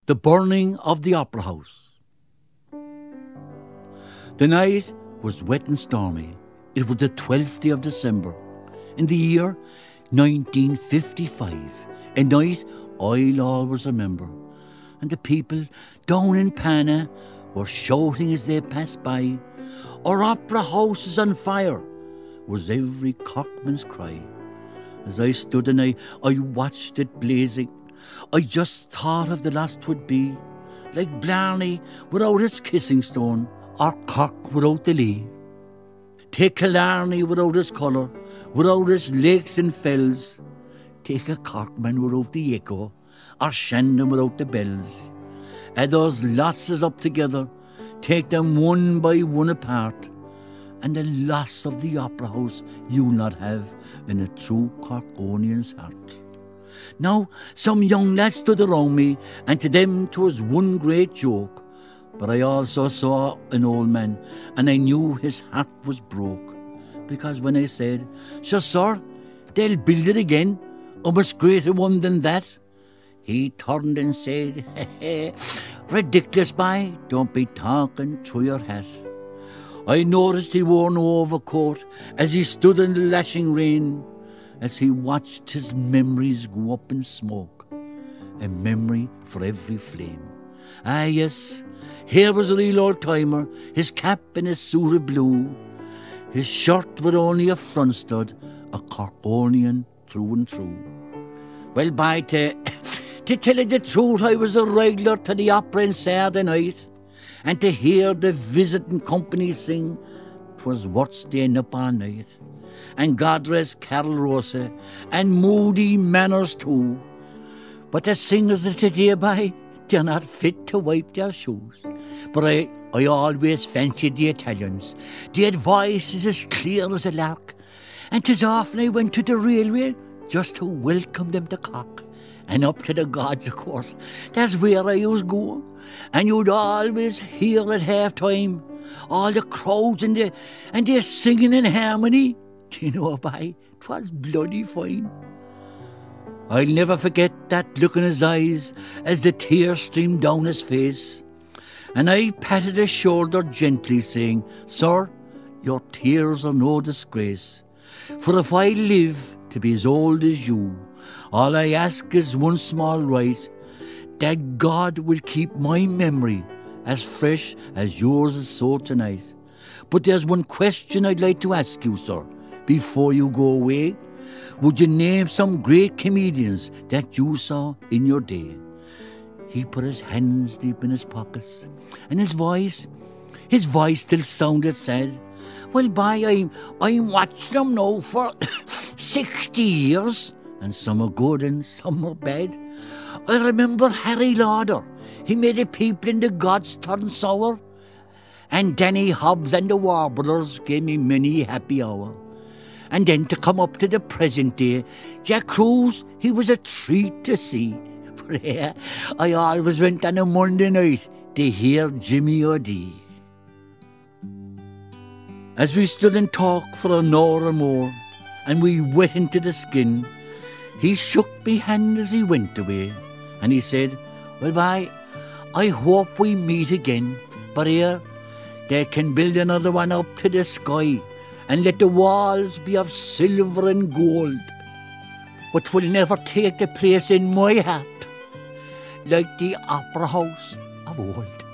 The burning of the Opera House. The night was wet and stormy. It was the 12th day of December, in the year 1955, a night I'll always remember. And the people down in Pana were shouting as they passed by, "Our Opera House is on fire," was every Corkman's cry. As I stood and I watched it blazing, I just thought of the last would be, like Blarney without its kissing stone, or Cork without the Lee. Take Killarney without its colour, without its lakes and fells. Take a Corkman without the echo, or Shandon without the bells. Add those losses up together, take them one by one apart, and the loss of the Opera House you'll not have in a true Corkonian's heart. Now, some young lads stood around me, and to them 'twas one great joke. But I also saw an old man, and I knew his heart was broke. Because when I said, "Sure, sir, they'll build it again, a much greater one than that," he turned and said, "Ridiculous, boy, don't be talking through your hat." I noticed he wore no overcoat as he stood in the lashing rain, as he watched his memories go up in smoke, a memory for every flame. Ah, yes, here was a real old-timer, his cap and his suit of blue, his shirt with only a front stud, a Corkonian through and through. Well, by to tell you the truth, I was a regular to the opera on Saturday night, and to hear the visiting company sing, 'twas worth staying up all night. And God rest Carol Rosa, and Moody Manners too. But the singers of today, by, they're not fit to wipe their shoes. But I always fancied the Italians. They had voices as clear as a lark, and 'tis often I went to the railway just to welcome them to Cork. And up to the gods, of course. That's where I used to go. And you'd always hear at half-time all the crowds and they're singing in harmony. Do you know, boy, 'twas bloody fine. I'll never forget that look in his eyes as the tears streamed down his face. And I patted his shoulder gently, saying, "Sir, your tears are no disgrace. For if I live to be as old as you, all I ask is one small right, that God will keep my memory as fresh as yours is so tonight. But there's one question I'd like to ask you, sir, before you go away. Would you name some great comedians that you saw in your day?" He put his hands deep in his pockets, and his voice still sounded sad. "Well, boy, I'm watching them now for 60 years, and some are good and some are bad. I remember Harry Lauder. He made the people in the gods turn sour. And Danny Hobbs and the Warblers gave me many a happy hour. And then to come up to the present day, Jack Cruz, he was a treat to see. But yeah, I always went on a Monday night to hear Jimmy O'Dea." As we stood and talked for an hour or more, and we wet into the skin, he shook me hand as he went away, and he said, "Well, bye, I hope we meet again, but here, they can build another one up to the sky, and let the walls be of silver and gold, but will never take the place in my heart like the Opera House of old."